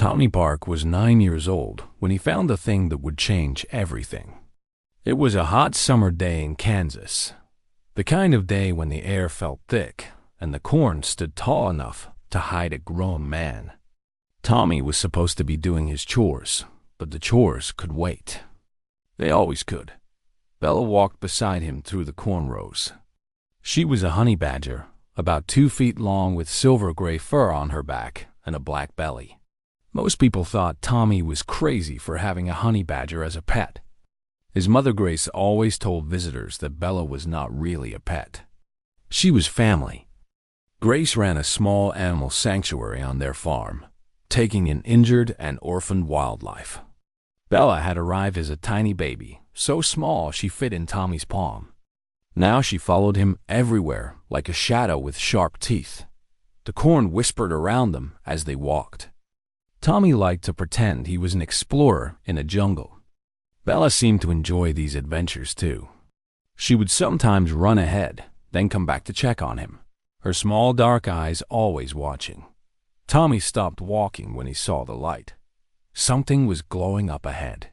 Tommy Park was 9 years old when he found the thing that would change everything. It was a hot summer day in Kansas, the kind of day when the air felt thick and the corn stood tall enough to hide a grown man. Tommy was supposed to be doing his chores, but the chores could wait. They always could. Bella walked beside him through the corn rows. She was a honey badger, about 2 feet long with silver-gray fur on her back and a black belly. Most people thought Tommy was crazy for having a honey badger as a pet. His mother Grace always told visitors that Bella was not really a pet. She was family. Grace ran a small animal sanctuary on their farm, taking in injured and orphaned wildlife. Bella had arrived as a tiny baby, so small she fit in Tommy's palm. Now she followed him everywhere like a shadow with sharp teeth. The corn whispered around them as they walked. Tommy liked to pretend he was an explorer in a jungle. Bella seemed to enjoy these adventures too. She would sometimes run ahead, then come back to check on him, her small dark eyes always watching. Tommy stopped walking when he saw the light. Something was glowing up ahead.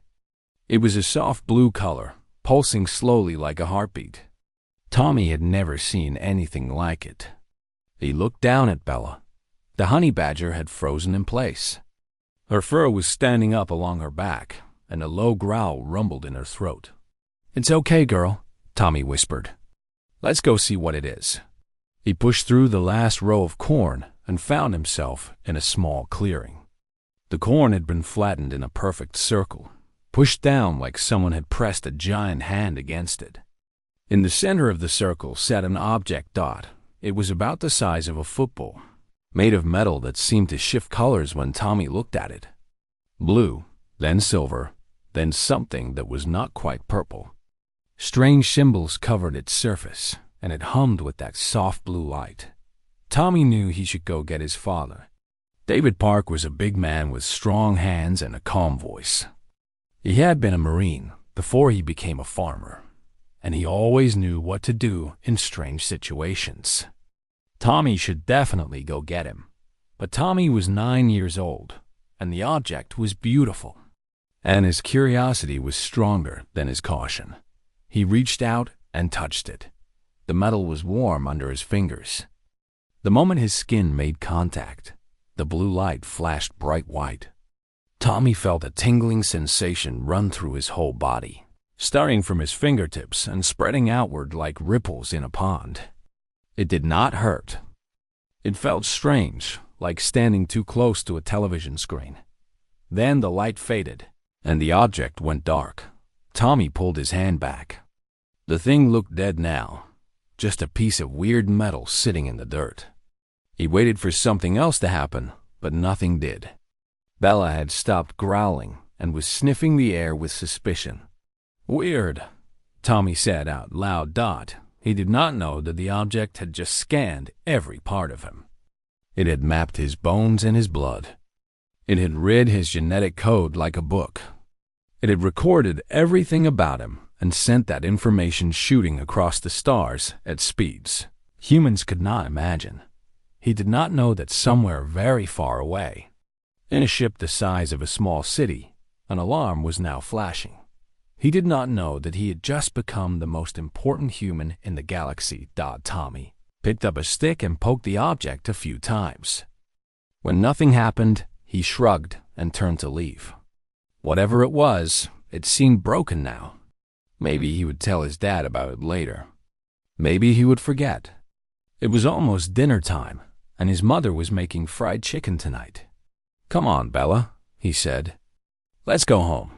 It was a soft blue color, pulsing slowly like a heartbeat. Tommy had never seen anything like it. He looked down at Bella. The honey badger had frozen in place. Her fur was standing up along her back, and a low growl rumbled in her throat. "It's okay, girl," Tommy whispered. "Let's go see what it is." He pushed through the last row of corn and found himself in a small clearing. The corn had been flattened in a perfect circle, pushed down like someone had pressed a giant hand against it. In the center of the circle sat an object dot. It was about the size of a football, made of metal that seemed to shift colors when Tommy looked at it. Blue, then silver, then something that was not quite purple. Strange symbols covered its surface, and it hummed with that soft blue light. Tommy knew he should go get his father. David Park was a big man with strong hands and a calm voice. He had been a Marine before he became a farmer, and he always knew what to do in strange situations. Tommy should definitely go get him. But Tommy was 9 years old, and the object was beautiful. And his curiosity was stronger than his caution. He reached out and touched it. The metal was warm under his fingers. The moment his skin made contact, the blue light flashed bright white. Tommy felt a tingling sensation run through his whole body, starting from his fingertips and spreading outward like ripples in a pond. It did not hurt. It felt strange, like standing too close to a television screen. Then the light faded, and the object went dark. Tommy pulled his hand back. The thing looked dead now, just a piece of weird metal sitting in the dirt. He waited for something else to happen, but nothing did. Bella had stopped growling and was sniffing the air with suspicion. "Weird," Tommy said out loud. He did not know that the object had just scanned every part of him. It had mapped his bones and his blood. It had read his genetic code like a book. It had recorded everything about him and sent that information shooting across the stars at speeds humans could not imagine. He did not know that somewhere very far away, in a ship the size of a small city, an alarm was now flashing. He did not know that he had just become the most important human in the galaxy. Tommy picked up a stick and poked the object a few times. When nothing happened, he shrugged and turned to leave. Whatever it was, it seemed broken now. Maybe he would tell his dad about it later. Maybe he would forget. It was almost dinner time, and his mother was making fried chicken tonight. "Come on, Bella," he said. "Let's go home."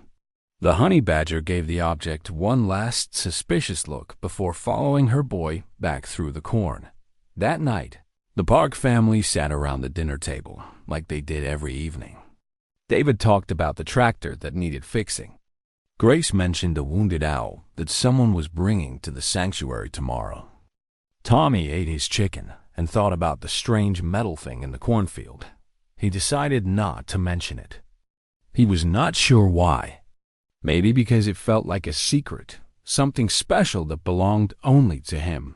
The honey badger gave the object one last suspicious look before following her boy back through the corn. That night, the Park family sat around the dinner table like they did every evening. David talked about the tractor that needed fixing. Grace mentioned a wounded owl that someone was bringing to the sanctuary tomorrow. Tommy ate his chicken and thought about the strange metal thing in the cornfield. He decided not to mention it. He was not sure why. Maybe because it felt like a secret, something special that belonged only to him.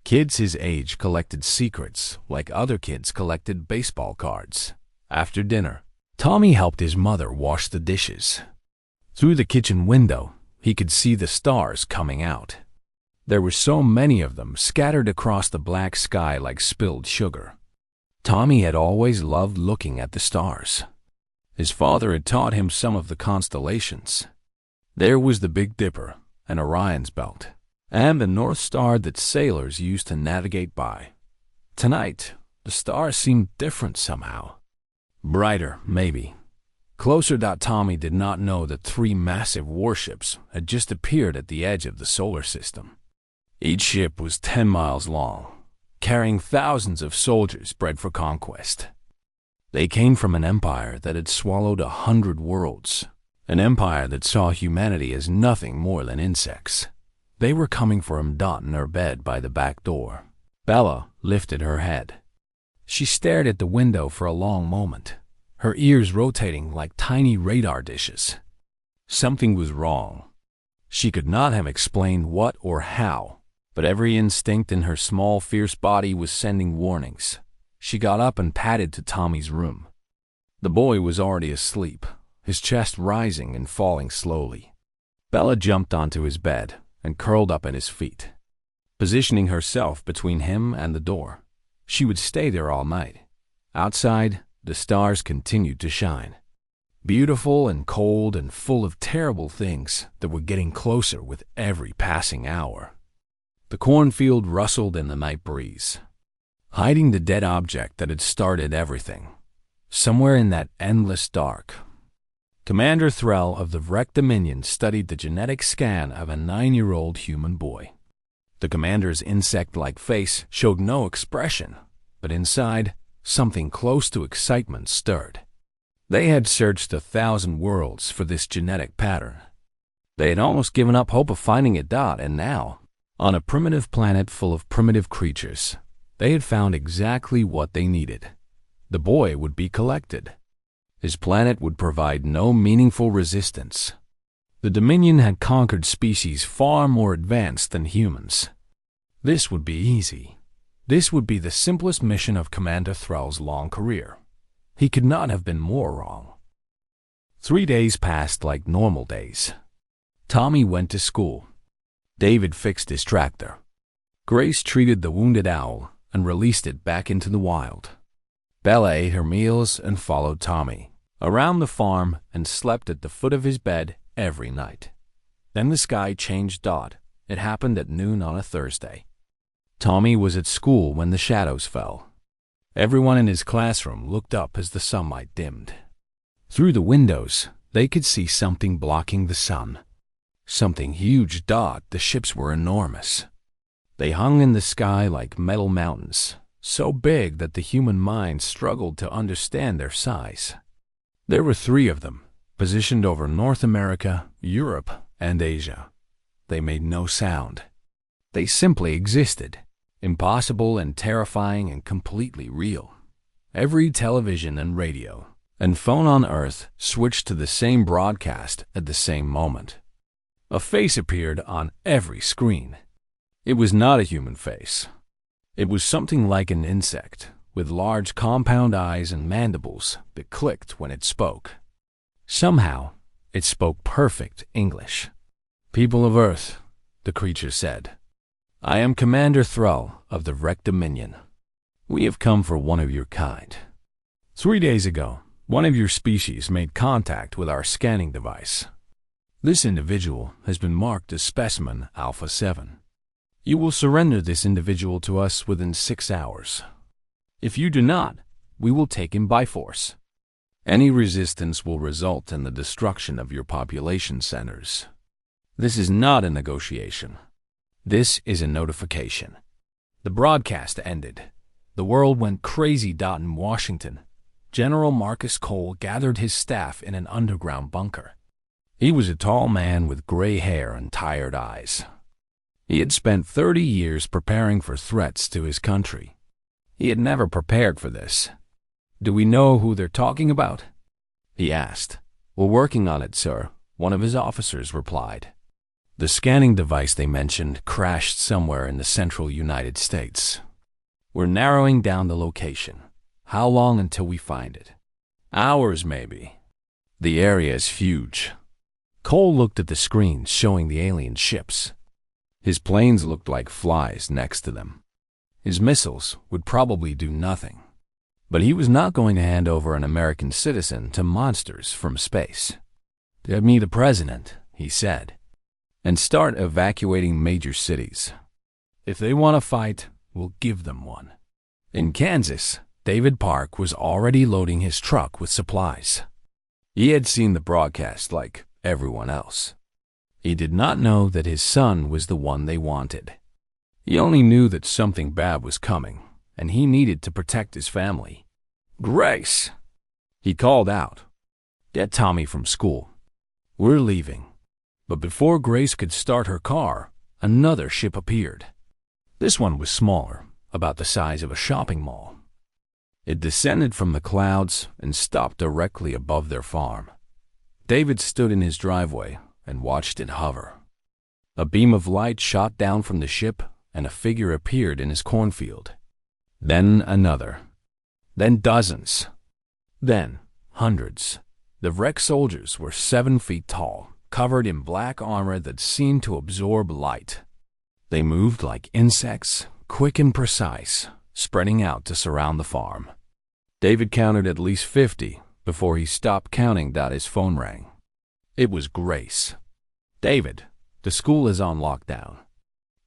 Kids his age collected secrets like other kids collected baseball cards. After dinner, Tommy helped his mother wash the dishes. Through the kitchen window, he could see the stars coming out. There were so many of them scattered across the black sky like spilled sugar. Tommy had always loved looking at the stars. His father had taught him some of the constellations. There was the Big Dipper and Orion's Belt, and the North Star that sailors used to navigate by. Tonight, the stars seemed different somehow. Brighter, maybe. Closer. Tommy did not know that 3 massive warships had just appeared at the edge of the solar system. Each ship was 10 miles long, carrying thousands of soldiers bred for conquest. They came from an empire that had swallowed 100 worlds, an empire that saw humanity as nothing more than insects. They were coming for him. In her bed by the back door, Bella lifted her head. She stared at the window for a long moment, her ears rotating like tiny radar dishes. Something was wrong. She could not have explained what or how, but every instinct in her small, fierce body was sending warnings. She got up and padded to Tommy's room. The boy was already asleep, his chest rising and falling slowly. Bella jumped onto his bed and curled up at his feet, positioning herself between him and the door. She would stay there all night. Outside, the stars continued to shine, beautiful and cold and full of terrible things that were getting closer with every passing hour. The cornfield rustled in the night breeze, hiding the dead object that had started everything. Somewhere in that endless dark, Commander Thrall of the Wrecked Dominion studied the genetic scan of a 9-year-old human boy. The commander's insect-like face showed no expression, but inside, something close to excitement stirred. They had searched 1,000 worlds for this genetic pattern. They had almost given up hope of finding it, and now, on a primitive planet full of primitive creatures, they had found exactly what they needed. The boy would be collected. His planet would provide no meaningful resistance. The Dominion had conquered species far more advanced than humans. This would be easy. This would be the simplest mission of Commander Thrall's long career. He could not have been more wrong. 3 days passed like normal days. Tommy went to school. David fixed his tractor. Grace treated the wounded owl and released it back into the wild. Bella ate her meals and followed Tommy around the farm and slept at the foot of his bed every night. Then the sky changed. It happened at noon on a Thursday. Tommy was at school when the shadows fell. Everyone in his classroom looked up as the sunlight dimmed. Through the windows, they could see something blocking the sun. Something huge. The ships were enormous. They hung in the sky like metal mountains, so big that the human mind struggled to understand their size. There were 3 of them, positioned over North America, Europe, and Asia. They made no sound. They simply existed, impossible and terrifying and completely real. Every television and radio and phone on Earth switched to the same broadcast at the same moment. A face appeared on every screen. It was not a human face. It was something like an insect, with large compound eyes and mandibles that clicked when it spoke. Somehow, it spoke perfect English. "People of Earth," the creature said, "I am Commander Thrall of the Wrecked Dominion. We have come for one of your kind. 3 days ago, one of your species made contact with our scanning device. This individual has been marked as Specimen Alpha 7. You will surrender this individual to us within 6 hours. If you do not, we will take him by force. Any resistance will result in the destruction of your population centers. This is not a negotiation. This is a notification." The broadcast ended. The world went crazy. In Washington, General Marcus Cole gathered his staff in an underground bunker. He was a tall man with gray hair and tired eyes. He had spent 30 years preparing for threats to his country. He had never prepared for this. "Do we know who they're talking about?" he asked. "We're working on it, sir," one of his officers replied. The scanning device they mentioned crashed somewhere in the central United States. "We're narrowing down the location. How long until we find it?" Hours, maybe. The area is huge. Cole looked at the screens showing the alien ships. His planes looked like flies next to them. His missiles would probably do nothing. But he was not going to hand over an American citizen to monsters from space. "Get me the president," he said, "and start evacuating major cities. If they want to fight, we'll give them one." In Kansas, David Park was already loading his truck with supplies. He had seen the broadcast like everyone else. He did not know that his son was the one they wanted. He only knew that something bad was coming, and he needed to protect his family. "Grace!" he called out. "Get Tommy from school. We're leaving." But before Grace could start her car, another ship appeared. This one was smaller, about the size of a shopping mall. It descended from the clouds and stopped directly above their farm. David stood in his driveway and watched it hover. A beam of light shot down from the ship, and a figure appeared in his cornfield. Then another. Then dozens. Then hundreds. The wrecked soldiers were 7 feet tall, covered in black armor that seemed to absorb light. They moved like insects, quick and precise, spreading out to surround the farm. David counted at least 50 before he stopped counting that his phone rang. It was Grace. "David, the school is on lockdown.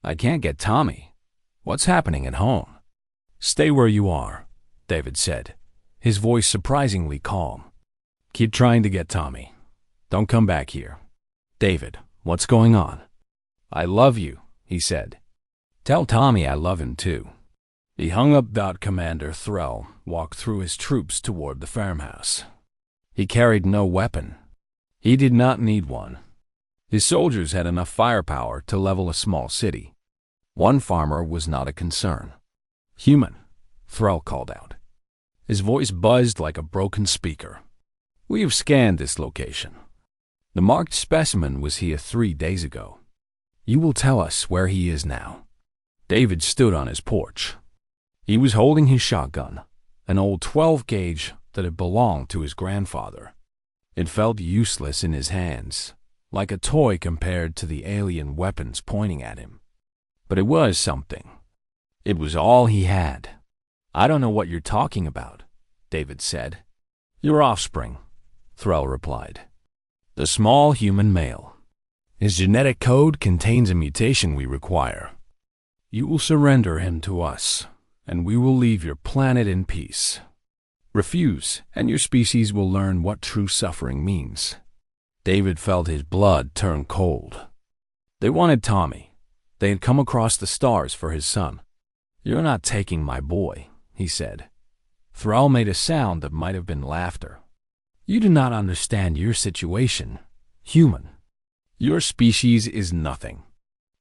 I can't get Tommy. What's happening at home?" "Stay where you are," David said, his voice surprisingly calm. "Keep trying to get Tommy. Don't come back here." "David, what's going on?" "I love you," he said. "Tell Tommy I love him too." He hung up. Commander Thrall walked through his troops toward the farmhouse. He carried no weapon. He did not need one. His soldiers had enough firepower to level a small city. One farmer was not a concern. "Human," Thrall called out. His voice buzzed like a broken speaker. "We have scanned this location. The marked specimen was here 3 days ago. You will tell us where he is now." David stood on his porch. He was holding his shotgun, an old 12-gauge that had belonged to his grandfather. It felt useless in his hands, like a toy compared to the alien weapons pointing at him. But it was something. It was all he had. "I don't know what you're talking about," David said. "Your offspring," Thrall replied. "The small human male. His genetic code contains a mutation we require. You will surrender him to us, and we will leave your planet in peace. Refuse, and your species will learn what true suffering means." David felt his blood turn cold. They wanted Tommy. They had come across the stars for his son. "You're not taking my boy," he said. Thrall made a sound that might have been laughter. "You do not understand your situation, human. Your species is nothing.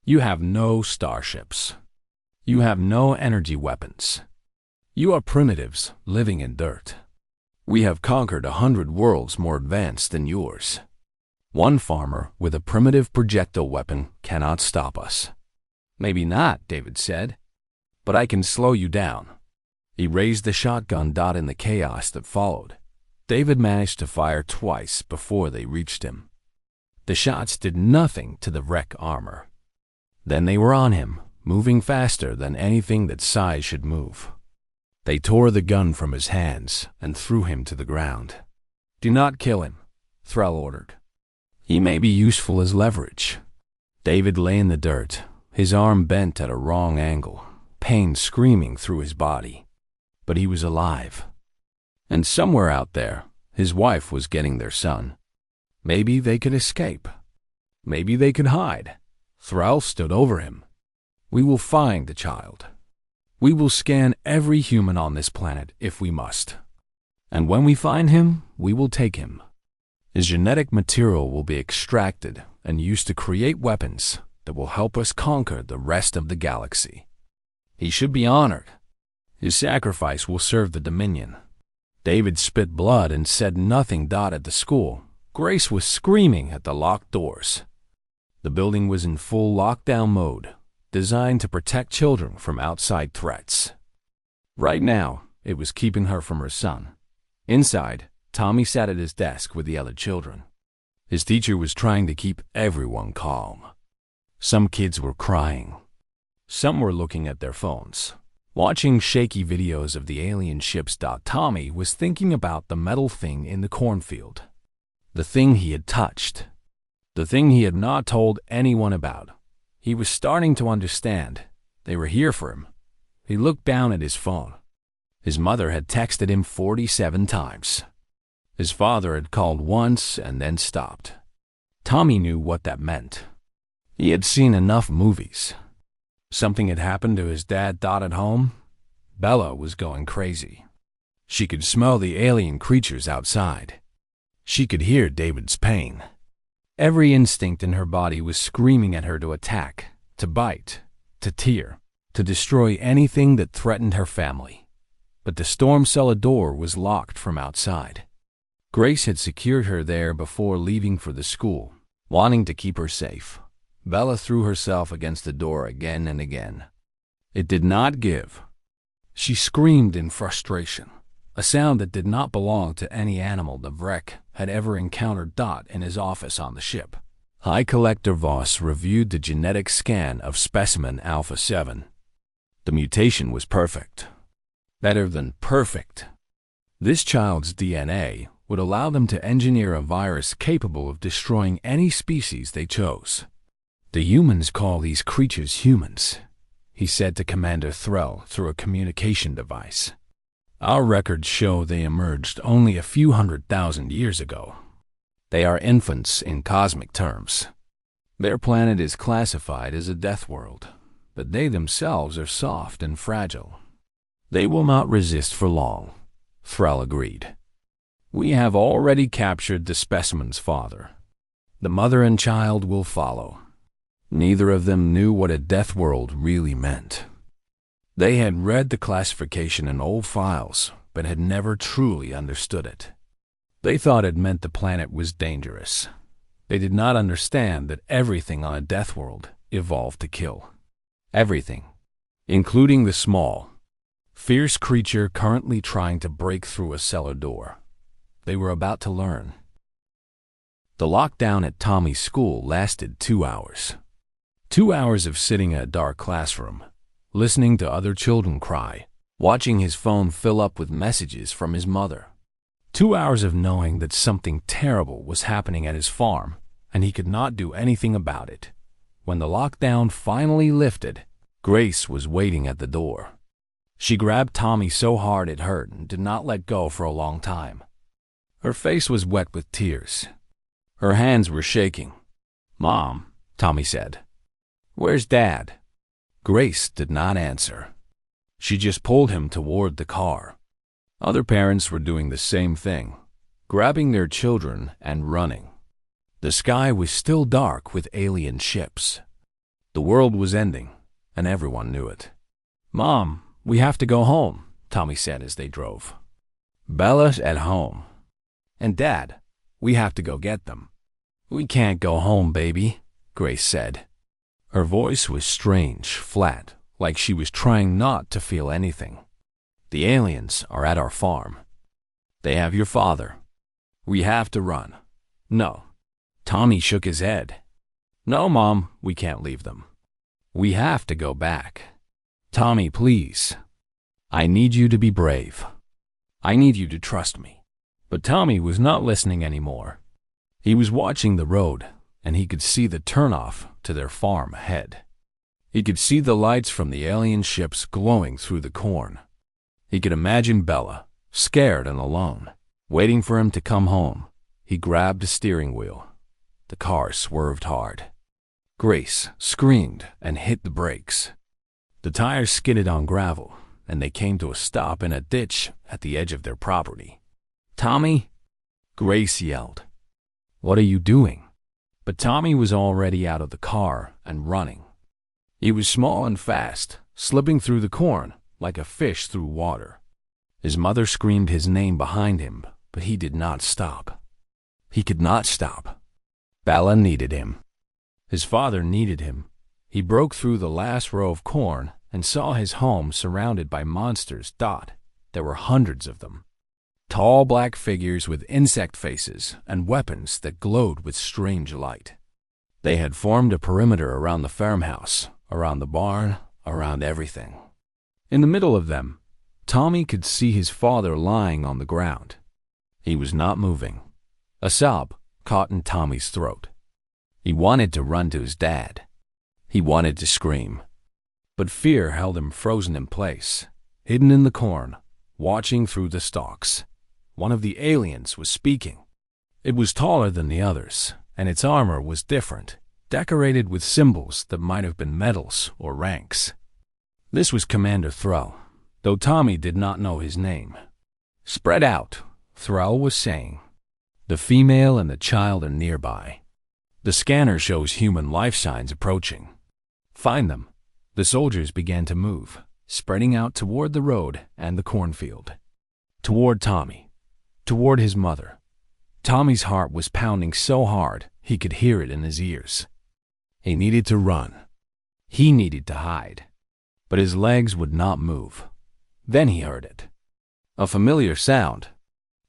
You have no starships. You have no energy weapons. You are primitives living in dirt. We have conquered 100 worlds more advanced than yours. One farmer with a primitive projectile weapon cannot stop us." "Maybe not," David said, "but I can slow you down." He raised the shotgun. In the chaos that followed, David managed to fire twice before they reached him. The shots did nothing to the wreck armor. Then they were on him, moving faster than anything that size should move. They tore the gun from his hands and threw him to the ground. "Do not kill him," Thrall ordered. "He may be useful as leverage." David lay in the dirt, his arm bent at a wrong angle, pain screaming through his body. But he was alive. And somewhere out there, his wife was getting their son. Maybe they could escape. Maybe they could hide. Thrall stood over him. "We will find the child. We will scan every human on this planet if we must. And when we find him, we will take him. His genetic material will be extracted and used to create weapons that will help us conquer the rest of the galaxy. He should be honored. His sacrifice will serve the Dominion." David spit blood and said nothing. At the school, Grace was screaming at the locked doors. The building was in full lockdown mode, designed to protect children from outside threats. Right now, it was keeping her from her son. Inside, Tommy sat at his desk with the other children. His teacher was trying to keep everyone calm. Some kids were crying. Some were looking at their phones, watching shaky videos of the alien ships. Tommy was thinking about the metal thing in the cornfield. The thing he had touched. The thing he had not told anyone about. He was starting to understand. They were here for him. He looked down at his phone. His mother had texted him 47 times. His father had called once and then stopped. Tommy knew what that meant. He had seen enough movies. Something had happened to his dad. At home, Bella was going crazy. She could smell the alien creatures outside. She could hear David's pain. Every instinct in her body was screaming at her to attack, to bite, to tear, to destroy anything that threatened her family. But the storm cellar door was locked from outside. Grace had secured her there before leaving for the school, wanting to keep her safe. Bella threw herself against the door again and again. It did not give. She screamed in frustration, a sound that did not belong to any animal the wreck had ever encountered. In his office on the ship, High Collector Voss reviewed the genetic scan of specimen Alpha 7. The mutation was perfect. Better than perfect. This child's DNA would allow them to engineer a virus capable of destroying any species they chose. The humans call these creatures humans, he said to Commander Threll through a communication device. Our records show they emerged only a few 100,000 years ago. They are infants in cosmic terms. Their planet is classified as a death world, but they themselves are soft and fragile. They will not resist for long, Threll agreed. We have already captured the specimen's father. The mother and child will follow. Neither of them knew what a death world really meant. They had read the classification in old files, but had never truly understood it. They thought it meant the planet was dangerous. They did not understand that everything on a death world evolved to kill. Everything, including the small, fierce creature currently trying to break through a cellar door. They were about to learn. The lockdown at Tommy's school lasted 2 hours. 2 hours of sitting in a dark classroom, listening to other children cry, watching his phone fill up with messages from his mother. 2 hours of knowing that something terrible was happening at his farm, and he could not do anything about it. When the lockdown finally lifted, Grace was waiting at the door. She grabbed Tommy so hard it hurt and did not let go for a long time. Her face was wet with tears. Her hands were shaking. "Mom," Tommy said. "Where's Dad?" Grace did not answer. She just pulled him toward the car. Other parents were doing the same thing, grabbing their children and running. The sky was still dark with alien ships. The world was ending, and everyone knew it. "Mom, we have to go home," Tommy said as they drove. "Bella's at home. And Dad, we have to go get them." "We can't go home, baby," Grace said. Her voice was strange, flat, like she was trying not to feel anything. "The aliens are at our farm. They have your father. We have to run." "No." Tommy shook his head. "No, Mom, we can't leave them. We have to go back. Tommy, please. I need you to be brave. I need you to trust me." But Tommy was not listening anymore. He was watching the road, and he could see the turnoff to their farm ahead. He could see the lights from the alien ships glowing through the corn. He could imagine Bella, scared and alone, waiting for him to come home. He grabbed the steering wheel. The car swerved hard. Grace screamed and hit the brakes. The tires skidded on gravel, and they came to a stop in a ditch at the edge of their property. "Tommy!" Grace yelled. "What are you doing?" But Tommy was already out of the car and running. He was small and fast, slipping through the corn like a fish through water. His mother screamed his name behind him, but he did not stop. He could not stop. Bella needed him. His father needed him. He broke through the last row of corn and saw his home surrounded by monsters. There were hundreds of them. Tall black figures with insect faces and weapons that glowed with strange light. They had formed a perimeter around the farmhouse, around the barn, around everything. In the middle of them, Tommy could see his father lying on the ground. He was not moving. A sob caught in Tommy's throat. He wanted to run to his dad. He wanted to scream. But fear held him frozen in place, hidden in the corn, watching through the stalks. One of the aliens was speaking. It was taller than the others, and its armor was different, decorated with symbols that might have been medals or ranks. This was Commander Thrall, though Tommy did not know his name. "Spread out," Thrall was saying. "The female and the child are nearby. The scanner shows human life signs approaching. Find them." The soldiers began to move, spreading out toward the road and the cornfield. Toward Tommy. Toward his mother. Tommy's heart was pounding so hard he could hear it in his ears. He needed to run. He needed to hide. But his legs would not move. Then he heard it. A familiar sound.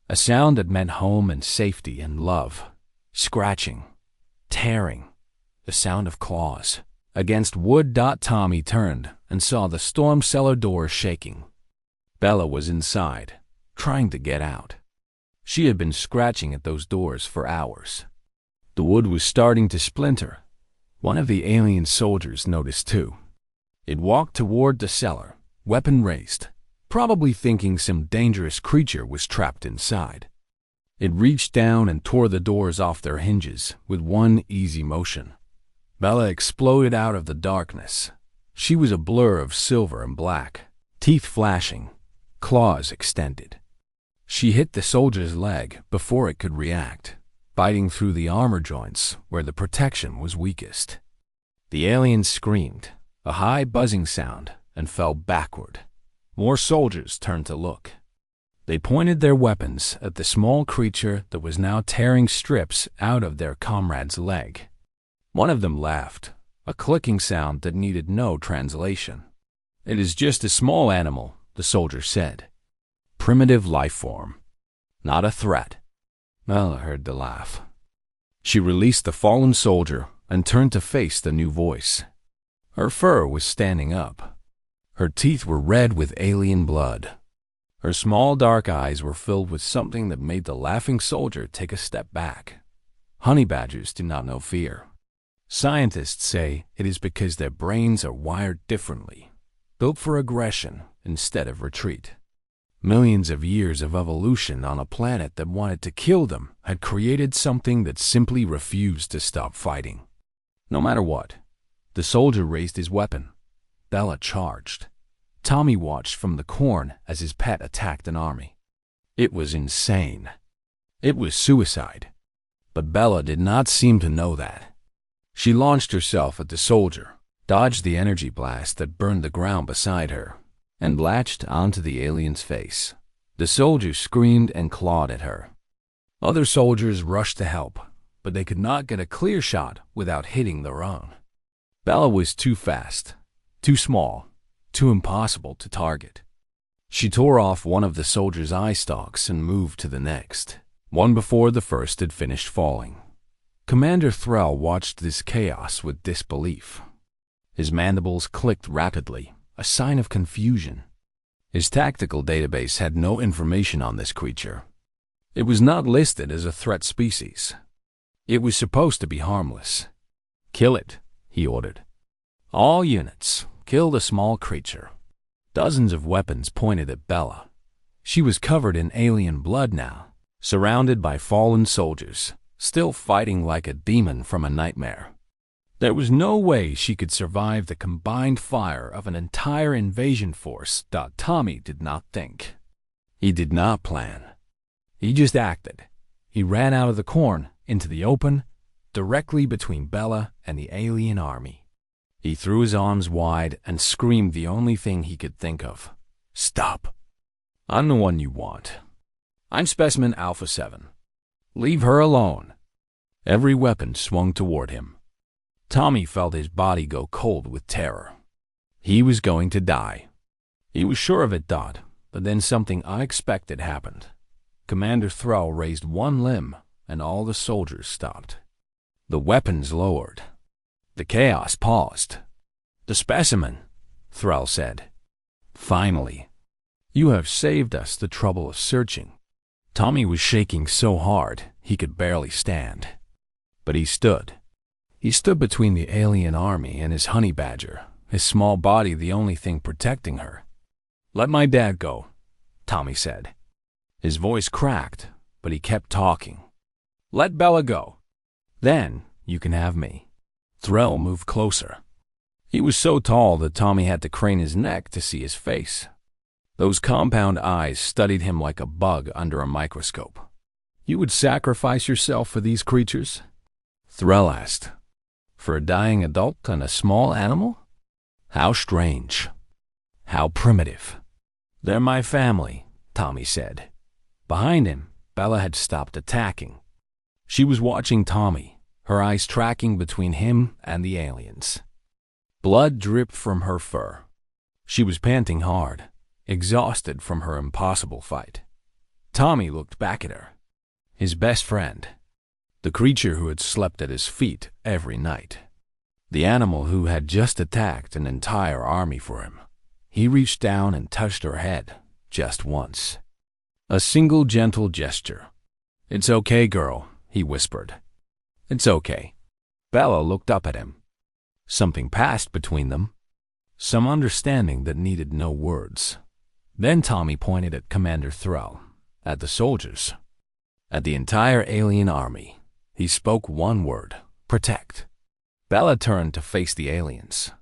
A sound that meant home and safety and love. Scratching. Tearing. The sound of claws. Against wood. Tommy turned and saw the storm cellar door shaking. Bella was inside, trying to get out. She had been scratching at those doors for hours. The wood was starting to splinter. One of the alien soldiers noticed too. It walked toward the cellar, weapon raised, probably thinking some dangerous creature was trapped inside. It reached down and tore the doors off their hinges with one easy motion. Bella exploded out of the darkness. She was a blur of silver and black, teeth flashing, claws extended. She hit the soldier's leg before it could react, biting through the armor joints where the protection was weakest. The alien screamed, a high buzzing sound, and fell backward. More soldiers turned to look. They pointed their weapons at the small creature that was now tearing strips out of their comrade's leg. One of them laughed, a clicking sound that needed no translation. "It is just a small animal," the soldier said. "Primitive life form. Not a threat." Bella heard the laugh. She released the fallen soldier and turned to face the new voice. Her fur was standing up. Her teeth were red with alien blood. Her small dark eyes were filled with something that made the laughing soldier take a step back. Honey badgers do not know fear. Scientists say it is because their brains are wired differently, built for aggression instead of retreat. Millions of years of evolution on a planet that wanted to kill them had created something that simply refused to stop fighting. No matter what, the soldier raised his weapon. Bella charged. Tommy watched from the corn as his pet attacked an army. It was insane. It was suicide. But Bella did not seem to know that. She launched herself at the soldier, dodged the energy blast that burned the ground beside her, and latched onto the alien's face. The soldier screamed and clawed at her. Other soldiers rushed to help, but they could not get a clear shot without hitting their own. Bella was too fast, too small, too impossible to target. She tore off one of the soldier's eye stalks and moved to the next, one before the first had finished falling. Commander Thrall watched this chaos with disbelief. His mandibles clicked rapidly, a sign of confusion. His tactical database had no information on this creature. It was not listed as a threat species. It was supposed to be harmless. "Kill it," he ordered. "All units, kill the small creature." Dozens of weapons pointed at Bella. She was covered in alien blood now, surrounded by fallen soldiers, still fighting like a demon from a nightmare. There was no way she could survive the combined fire of an entire invasion force. Tommy did not think. He did not plan. He just acted. He ran out of the corn, into the open, directly between Bella and the alien army. He threw his arms wide and screamed the only thing he could think of. "Stop. I'm the one you want. I'm Specimen Alpha 7. Leave her alone." Every weapon swung toward him. Tommy felt his body go cold with terror. He was going to die. He was sure of it, but then something unexpected happened. Commander Thrall raised one limb, and all the soldiers stopped. The weapons lowered. The chaos paused. "The specimen," Thrall said. "Finally. You have saved us the trouble of searching." Tommy was shaking so hard he could barely stand. But he stood. He stood between the alien army and his honey badger, his small body the only thing protecting her. "Let my dad go," Tommy said. His voice cracked, but he kept talking. "Let Bella go. Then you can have me." Thrall moved closer. He was so tall that Tommy had to crane his neck to see his face. Those compound eyes studied him like a bug under a microscope. "You would sacrifice yourself for these creatures?" Thrall asked. "For a dying adult and a small animal? How strange. How primitive." "They're my family," Tommy said. Behind him, Bella had stopped attacking. She was watching Tommy, her eyes tracking between him and the aliens. Blood dripped from her fur. She was panting hard, exhausted from her impossible fight. Tommy looked back at her. His best friend. The creature who had slept at his feet every night. The animal who had just attacked an entire army for him. He reached down and touched her head, just once. A single gentle gesture. "It's okay, girl," he whispered. "It's okay." Bella looked up at him. Something passed between them. Some understanding that needed no words. Then Tommy pointed at Commander Thrall, at the soldiers, at the entire alien army. He spoke one word: protect. Bella turned to face the aliens.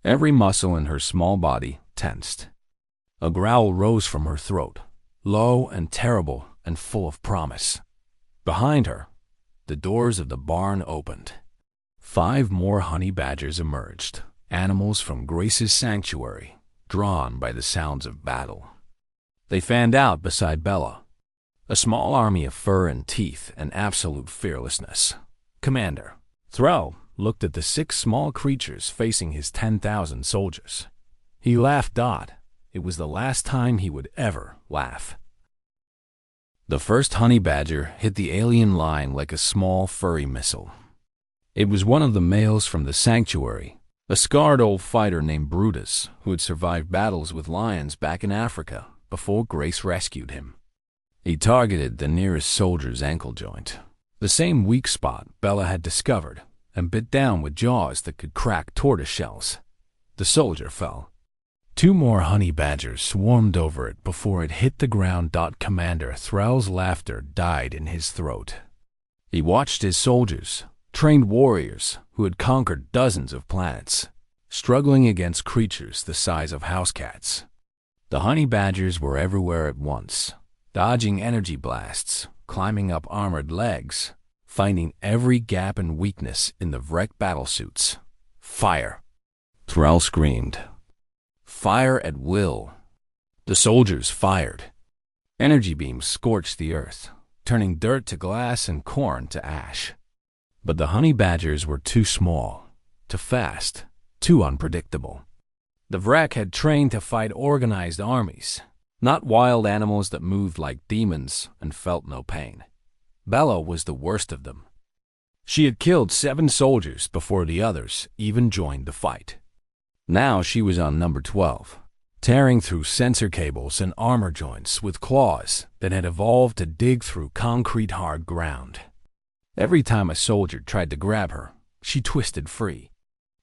Every muscle in her small body tensed. A growl rose from her throat, low and terrible and full of promise. Behind her, the doors of the barn opened. 5 more honey badgers emerged, animals from Grace's sanctuary, drawn by the sounds of battle. They fanned out beside Bella, a small army of fur and teeth and absolute fearlessness. Commander Thrall looked at the 6 small creatures facing his 10,000 soldiers. He laughed. It was the last time he would ever laugh. The first honey badger hit the alien line like a small furry missile. It was one of the males from the sanctuary, a scarred old fighter named Brutus, who had survived battles with lions back in Africa before Grace rescued him. He targeted the nearest soldier's ankle joint, the same weak spot Bella had discovered, and bit down with jaws that could crack tortoise shells. The soldier fell. 2 more honey badgers swarmed over it before it hit the ground. Commander Thrall's laughter died in his throat. He watched his soldiers, trained warriors who had conquered dozens of planets, struggling against creatures the size of house cats. The honey badgers were everywhere at once, dodging energy blasts, climbing up armored legs, finding every gap and weakness in the wrecked battlesuits. "Fire!" Thrall screamed. Fire at will. The soldiers fired. Energy beams scorched the earth, turning dirt to glass and corn to ash. But the honey badgers were too small, too fast, too unpredictable. The wreck had trained to fight organized armies, not wild animals that moved like demons and felt no pain. Bella was the worst of them. She had killed 7 soldiers before the others even joined the fight. Now she was on number 12, tearing through sensor cables and armor joints with claws that had evolved to dig through concrete hard ground. Every time a soldier tried to grab her, she twisted free.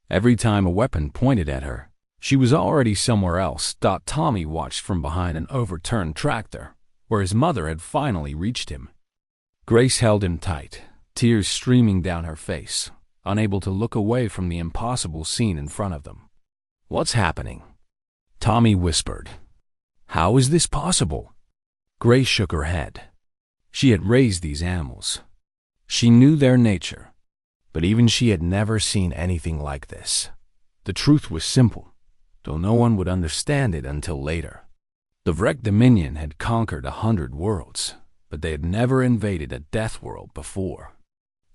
Every time a weapon pointed at her, she was already somewhere else. Tommy watched from behind an overturned tractor, where his mother had finally reached him. Grace held him tight, tears streaming down her face, unable to look away from the impossible scene in front of them. "What's happening?" Tommy whispered. "How is this possible?" Grace shook her head. She had raised these animals. She knew their nature, but even she had never seen anything like this. The truth was simple, though no one would understand it until later. The Vrek Dominion had conquered 100 worlds, but they had never invaded a death world before.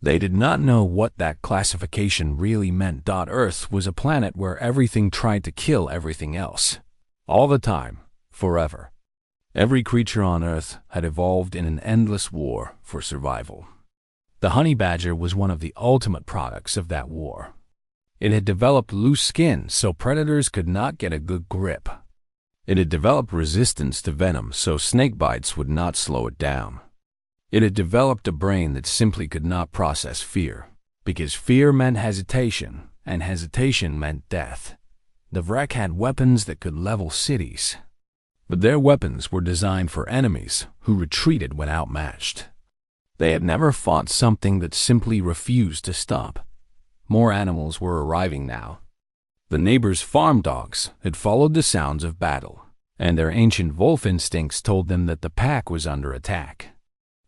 They did not know what that classification really meant. Earth was a planet where everything tried to kill everything else, all the time, forever. Every creature on Earth had evolved in an endless war for survival. The honey badger was one of the ultimate products of that war. It had developed loose skin so predators could not get a good grip. It had developed resistance to venom so snake bites would not slow it down. It had developed a brain that simply could not process fear, because fear meant hesitation, and hesitation meant death. The wreck had weapons that could level cities, but their weapons were designed for enemies who retreated when outmatched. They had never fought something that simply refused to stop. More animals were arriving now. The neighbors' farm dogs had followed the sounds of battle, and their ancient wolf instincts told them that the pack was under attack.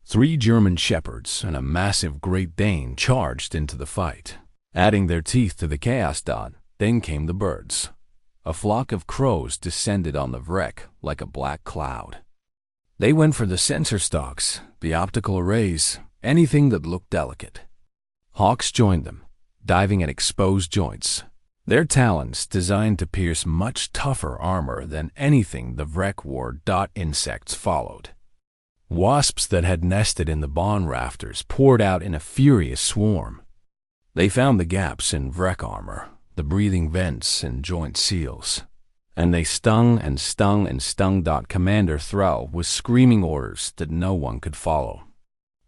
3 German shepherds and a massive Great Dane charged into the fight, adding their teeth to the chaos. Then came the birds. A flock of crows descended on the wreck like a black cloud. They went for the sensor stocks, the optical arrays, anything that looked delicate. Hawks joined them, diving at exposed joints, their talons designed to pierce much tougher armor than anything the wreck wore. Insects followed. Wasps that had nested in the barn rafters poured out in a furious swarm. They found the gaps in wreck armor, the breathing vents and joint seals, and they stung and stung and stung. Commander Thrall was screaming orders that no one could follow.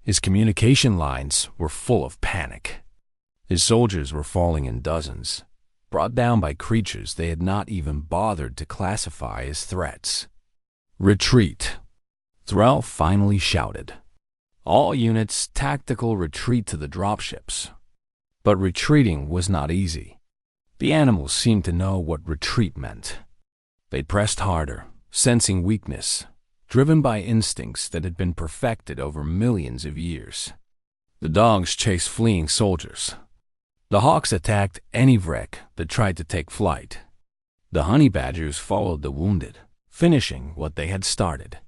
His communication lines were full of panic. His soldiers were falling in dozens, brought down by creatures they had not even bothered to classify as threats. Retreat, Thrall finally shouted. All units, tactical retreat to the dropships. But retreating was not easy. The animals seemed to know what retreat meant. They pressed harder, sensing weakness, driven by instincts that had been perfected over millions of years. The dogs chased fleeing soldiers. The hawks attacked any wreck that tried to take flight. The honey badgers followed the wounded, finishing what they had started.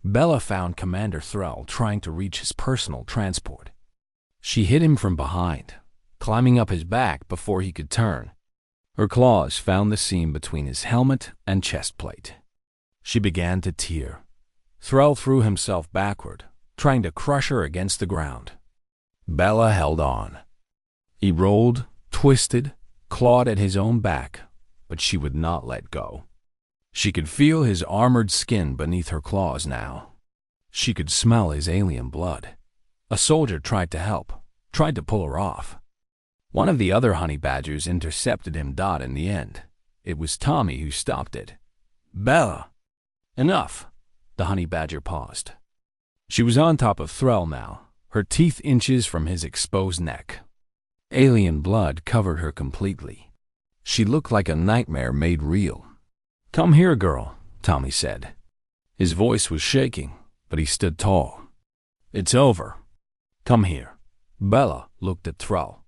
Bella found Commander Thrall trying to reach his personal transport. She hit him from behind, climbing up his back before he could turn. Her claws found the seam between his helmet and chest plate. She began to tear. Thrall threw himself backward, trying to crush her against the ground. Bella held on. He rolled, twisted, clawed at his own back, but she would not let go. She could feel his armored skin beneath her claws now. She could smell his alien blood. A soldier tried to help, tried to pull her off. One of the other honey badgers intercepted him. In the end, it was Tommy who stopped it. Bella! Enough! The honey badger paused. She was on top of Thrall now, her teeth inches from his exposed neck. Alien blood covered her completely. She looked like a nightmare made real. Come here, girl, Tommy said. His voice was shaking, but he stood tall. It's over. Come here. Bella looked at Thrall.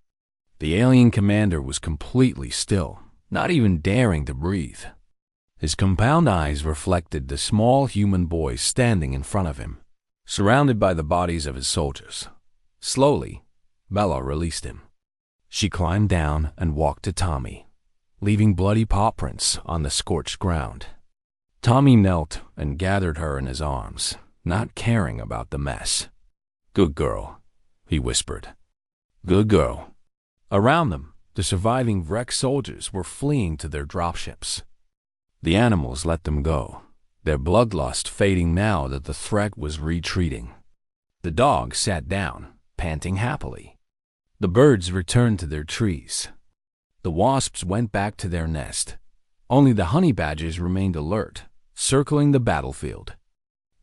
The alien commander was completely still, not even daring to breathe. His compound eyes reflected the small human boy standing in front of him, surrounded by the bodies of his soldiers. Slowly, Bella released him. She climbed down and walked to Tommy, leaving bloody paw prints on the scorched ground. Tommy knelt and gathered her in his arms, not caring about the mess. Good girl, he whispered. Good girl. Around them, the surviving wreck soldiers were fleeing to their dropships. The animals let them go, their bloodlust fading now that the threat was retreating. The dogs sat down, panting happily. The birds returned to their trees. The wasps went back to their nest. Only the honey badgers remained alert, circling the battlefield,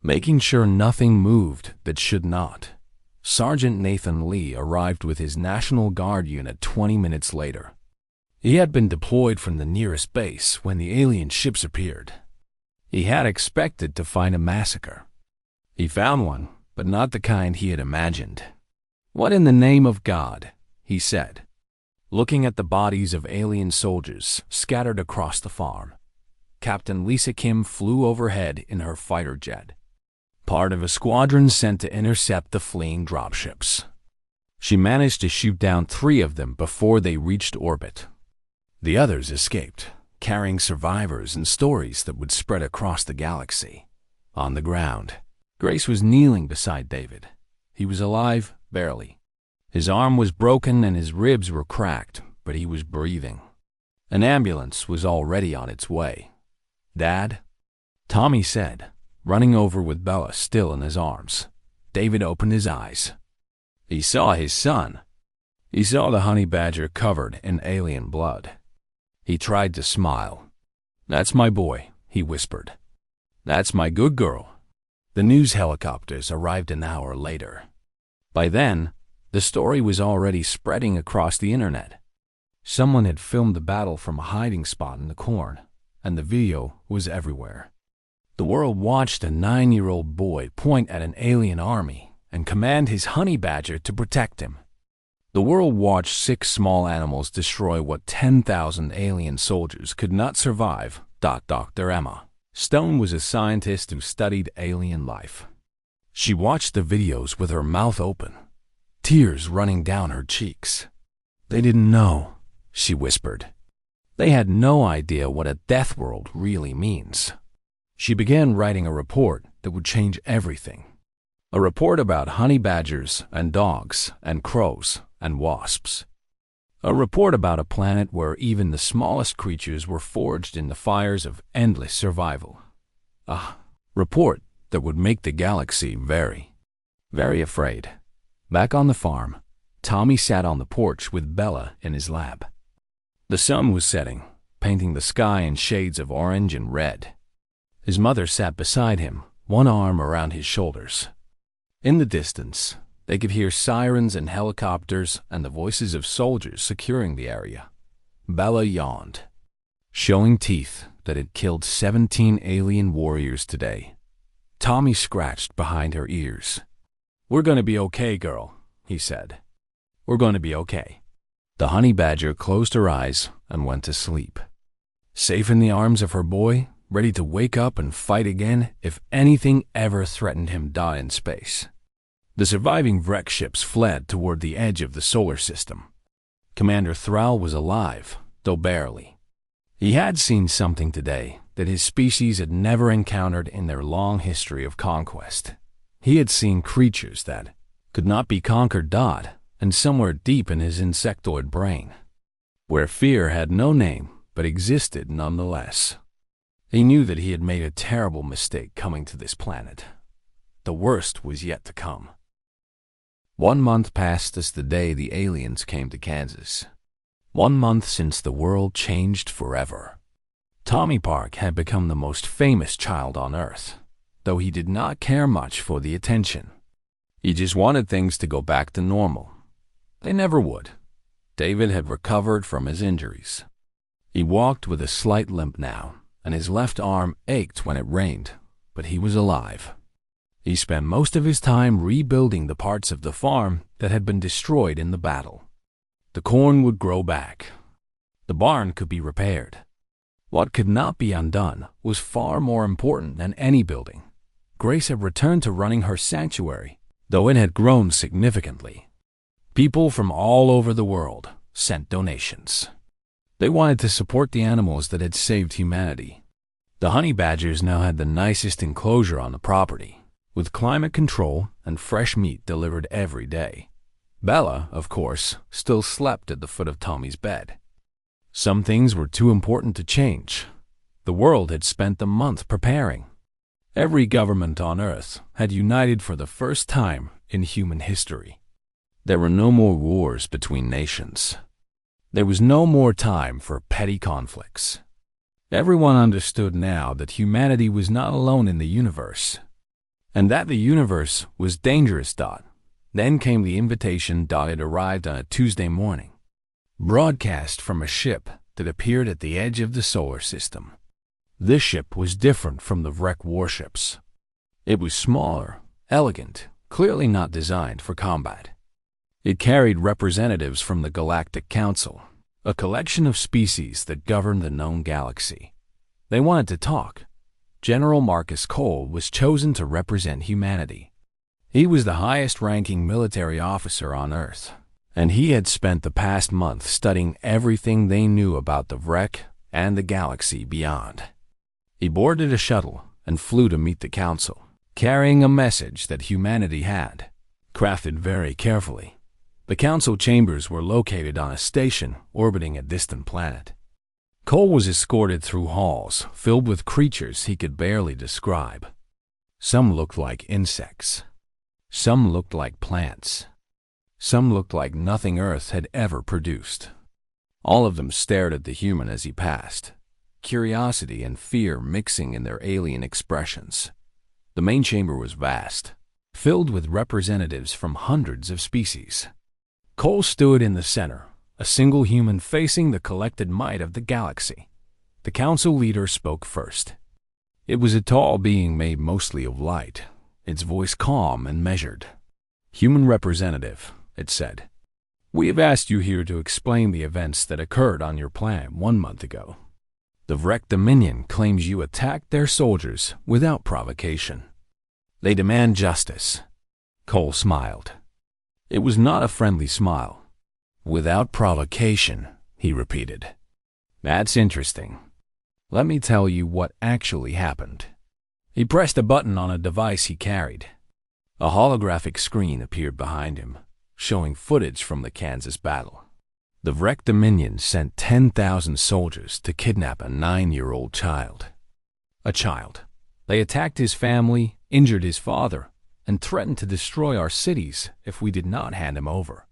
making sure nothing moved that should not. Sergeant Nathan Lee arrived with his National Guard unit 20 minutes later. He had been deployed from the nearest base when the alien ships appeared. He had expected to find a massacre. He found one, but not the kind he had imagined. What in the name of God? He said, looking at the bodies of alien soldiers scattered across the farm. Captain Lisa Kim flew overhead in her fighter jet, part of a squadron sent to intercept the fleeing dropships. She managed to shoot down 3 of them before they reached orbit. The others escaped, carrying survivors and stories that would spread across the galaxy. On the ground, Grace was kneeling beside David. He was alive, barely. His arm was broken and his ribs were cracked, but he was breathing. An ambulance was already on its way. "Dad?" Tommy said, running over with Bella still in his arms. David opened his eyes. He saw his son. He saw the honey badger covered in alien blood. He tried to smile. "That's my boy," he whispered. "That's my good girl." The news helicopters arrived an hour later. By then, the story was already spreading across the internet. Someone had filmed the battle from a hiding spot in the corn, and the video was everywhere. The world watched a 9-year-old boy point at an alien army and command his honey badger to protect him. The world watched 6 small animals destroy what 10,000 alien soldiers could not survive. Dr. Emma Stone was a scientist who studied alien life. She watched the videos with her mouth open, tears running down her cheeks. "They didn't know," she whispered. "They had no idea what a death world really means." She began writing a report that would change everything. A report about honey badgers and dogs and crows and wasps. A report about a planet where even the smallest creatures were forged in the fires of endless survival. A report that would make the galaxy very, very afraid. Back on the farm, Tommy sat on the porch with Bella in his lap. The sun was setting, painting the sky in shades of orange and red. His mother sat beside him, one arm around his shoulders. In the distance, they could hear sirens and helicopters and the voices of soldiers securing the area. Bella yawned, showing teeth that had killed 17 alien warriors today. Tommy scratched behind her ears. "We're going to be okay, girl," he said. "We're going to be okay." The honey badger closed her eyes and went to sleep. Safe in the arms of her boy, ready to wake up and fight again if anything ever threatened him in space. The surviving wreck ships fled toward the edge of the solar system. Commander Thrall was alive, though barely. He had seen something today that his species had never encountered in their long history of conquest. He had seen creatures that could not be conquered, and somewhere deep in his insectoid brain, where fear had no name but existed nonetheless. He knew that he had made a terrible mistake coming to this planet. The worst was yet to come. 1 month passed as the day the aliens came to Kansas. 1 month since the world changed forever. Tommy Park had become the most famous child on Earth, though he did not care much for the attention. He just wanted things to go back to normal. They never would. David had recovered from his injuries. He walked with a slight limp now, and his left arm ached when it rained, but he was alive. He spent most of his time rebuilding the parts of the farm that had been destroyed in the battle. The corn would grow back. The barn could be repaired. What could not be undone was far more important than any building. Grace had returned to running her sanctuary, though it had grown significantly. People from all over the world sent donations. They wanted to support the animals that had saved humanity. The honey badgers now had the nicest enclosure on the property, with climate control and fresh meat delivered every day. Bella, of course, still slept at the foot of Tommy's bed. Some things were too important to change. The world had spent a month preparing. Every government on Earth had united for the first time in human history. There were no more wars between nations. There was no more time for petty conflicts. Everyone understood now that humanity was not alone in the universe, and that the universe was dangerous. Then came the invitation. It arrived on a Tuesday morning, broadcast from a ship that appeared at the edge of the solar system. This ship was different from the wreck warships. It was smaller, elegant, clearly not designed for combat. It carried representatives from the Galactic Council, a collection of species that governed the known galaxy. They wanted to talk. General Marcus Cole was chosen to represent humanity. He was the highest-ranking military officer on Earth, and he had spent the past month studying everything they knew about the wreck and the galaxy beyond. He boarded a shuttle and flew to meet the council, carrying a message that humanity had, crafted very carefully. The council chambers were located on a station orbiting a distant planet. Cole was escorted through halls filled with creatures he could barely describe. Some looked like insects. Some looked like plants. Some looked like nothing Earth had ever produced. All of them stared at the human as he passed, curiosity and fear mixing in their alien expressions. The main chamber was vast, filled with representatives from hundreds of species. Cole stood in the center, a single human facing the collected might of the galaxy. The council leader spoke first. It was a tall being made mostly of light, its voice calm and measured. "Human representative," it said. "We have asked you here to explain the events that occurred on your planet 1 month ago. The Vrek Dominion claims you attacked their soldiers without provocation. They demand justice." Cole smiled. It was not a friendly smile. "Without provocation," he repeated. "That's interesting. Let me tell you what actually happened." He pressed a button on a device he carried. A holographic screen appeared behind him, showing footage from the Kansas battle. The Vrek Dominion sent 10,000 soldiers to kidnap a 9-year-old child. A child. They attacked his family, injured his father, and threatened to destroy our cities if we did not hand him over.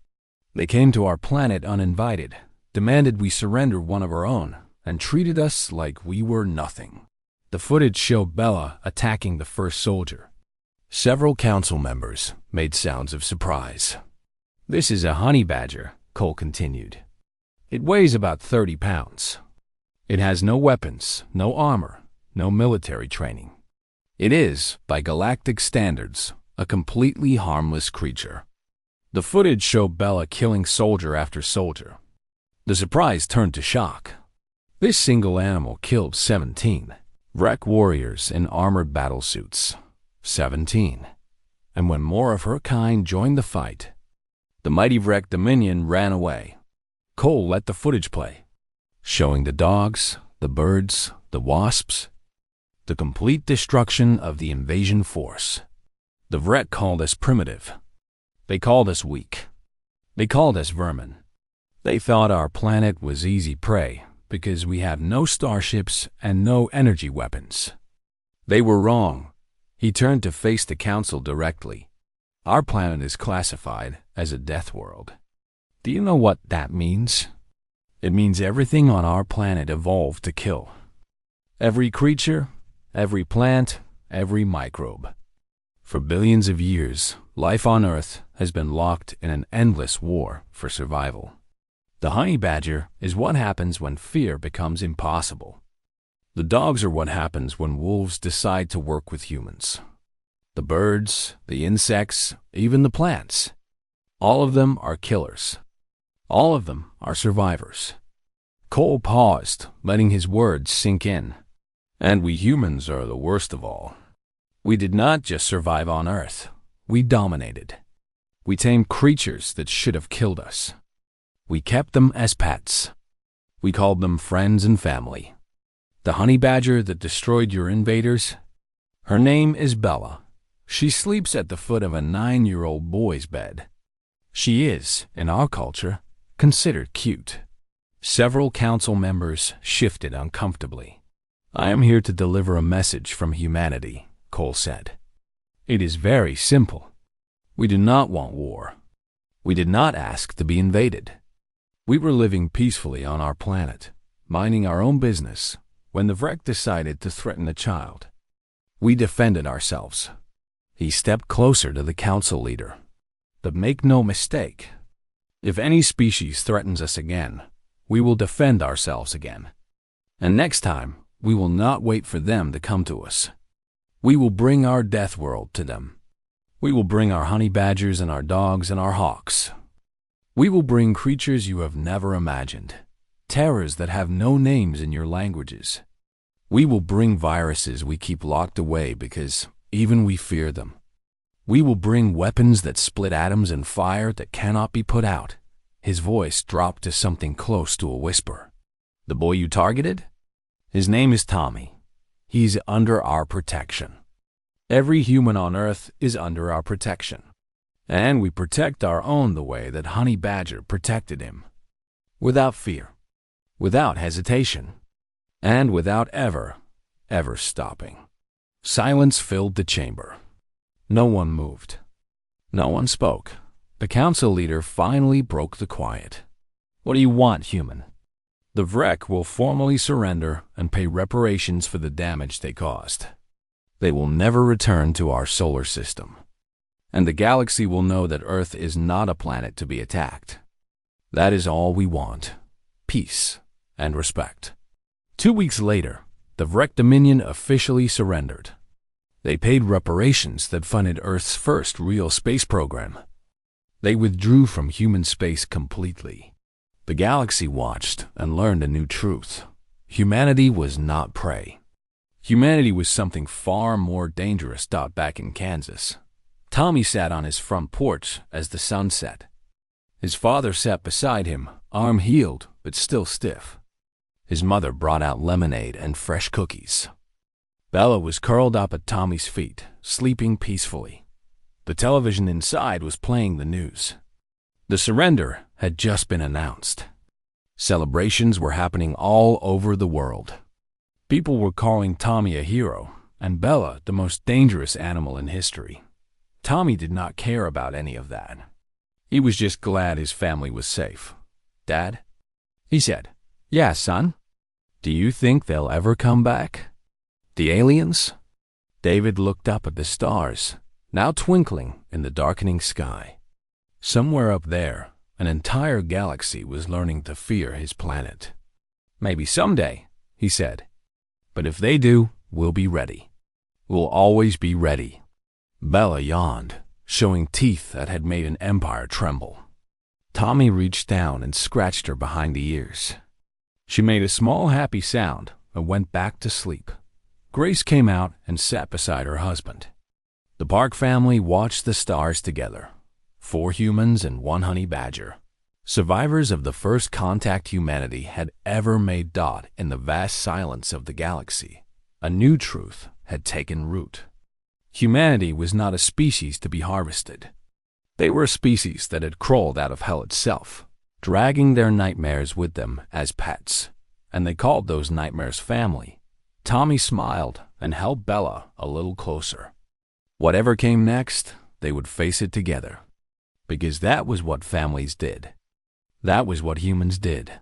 They came to our planet uninvited, demanded we surrender one of our own, and treated us like we were nothing. The footage showed Bella attacking the first soldier. Several council members made sounds of surprise. "This is a honey badger," Cole continued. "It weighs about 30 pounds. It has no weapons, no armor, no military training. It is, by galactic standards, a completely harmless creature." The footage showed Bella killing soldier after soldier. The surprise turned to shock. This single animal killed 17 Vrek warriors in armored battlesuits. 17. And when more of her kind joined the fight, the mighty Vrek Dominion ran away. Cole let the footage play, showing the dogs, the birds, the wasps, the complete destruction of the invasion force. The Vrek called us primitive. They called us weak. They called us vermin. They thought our planet was easy prey because we have no starships and no energy weapons. They were wrong. He turned to face the council directly. "Our planet is classified as a death world. Do you know what that means? It means everything on our planet evolved to kill. Every creature, every plant, every microbe. For billions of years, life on Earth has been locked in an endless war for survival. The honey badger is what happens when fear becomes impossible. The dogs are what happens when wolves decide to work with humans. The birds, the insects, even the plants. All of them are killers. All of them are survivors." Cole paused, letting his words sink in. "And we humans are the worst of all. We did not just survive on Earth. We dominated. We tamed creatures that should have killed us. We kept them as pets. We called them friends and family. The honey badger that destroyed your invaders? Her name is Bella. She sleeps at the foot of a 9-year-old boy's bed. She is, in our culture, considered cute." Several council members shifted uncomfortably. "I am here to deliver a message from humanity," Cole said. "It is very simple. We do not want war. We did not ask to be invaded. We were living peacefully on our planet, minding our own business, when the Vrek decided to threaten a child. We defended ourselves." He stepped closer to the council leader. "But make no mistake. If any species threatens us again, we will defend ourselves again. And next time, we will not wait for them to come to us. We will bring our death world to them. We will bring our honey badgers and our dogs and our hawks. We will bring creatures you have never imagined, terrors that have no names in your languages. We will bring viruses we keep locked away because even we fear them. We will bring weapons that split atoms and fire that cannot be put out." His voice dropped to something close to a whisper. "The boy you targeted? His name is Tommy. He's under our protection. Every human on Earth is under our protection. And we protect our own the way that Honey Badger protected him. Without fear, without hesitation, and without ever stopping. Silence filled the chamber. No one moved. No one spoke. The council leader finally broke the quiet. What do you want, human? The Vrek will formally surrender and pay reparations for the damage they caused. They will never return to our solar system. And the galaxy will know that Earth is not a planet to be attacked. That is all we want. Peace and respect. 2 weeks later, the Vrek Dominion officially surrendered. They paid reparations that funded Earth's first real space program. They withdrew from human space completely. The galaxy watched and learned a new truth. Humanity was not prey. Humanity was something far more dangerous. Back in Kansas, Tommy sat on his front porch as the sun set. His father sat beside him, arm healed but still stiff. His mother brought out lemonade and fresh cookies. Bella was curled up at Tommy's feet, sleeping peacefully. The television inside was playing the news. The surrender had just been announced. Celebrations were happening all over the world. People were calling Tommy a hero, and Bella the most dangerous animal in history. Tommy did not care about any of that. He was just glad his family was safe. "Dad?" he said. "Yeah, son? Do you think they'll ever come back? The aliens?" David looked up at the stars, now twinkling in the darkening sky. Somewhere up there, an entire galaxy was learning to fear his planet. "Maybe someday," he said. "But if they do, we'll be ready. We'll always be ready." Bella yawned, showing teeth that had made an empire tremble. Tommy reached down and scratched her behind the ears. She made a small happy sound and went back to sleep. Grace came out and sat beside her husband. The Park family watched the stars together. 4 humans and 1 honey badger. Survivors of the first contact humanity had ever made. In the vast silence of the galaxy, a new truth had taken root. Humanity was not a species to be harvested. They were a species that had crawled out of hell itself, dragging their nightmares with them as pets, and they called those nightmares family. Tommy smiled and held Bella a little closer. Whatever came next, they would face it together, because that was what families did. That was what humans did.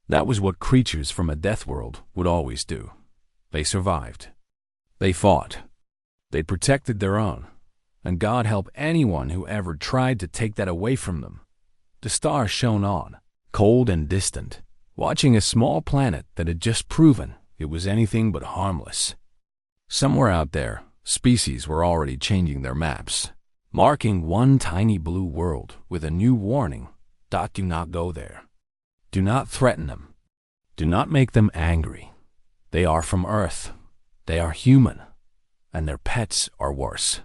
That was what creatures from a death world would always do. They survived. They fought. They protected their own, and God help anyone who ever tried to take that away from them. The stars shone on, cold and distant, watching a small planet that had just proven it was anything but harmless. Somewhere out there, species were already changing their maps, marking one tiny blue world with a new warning. Do not go there. Do not threaten them. Do not make them angry. They are from Earth. They are human, and their pets are worse.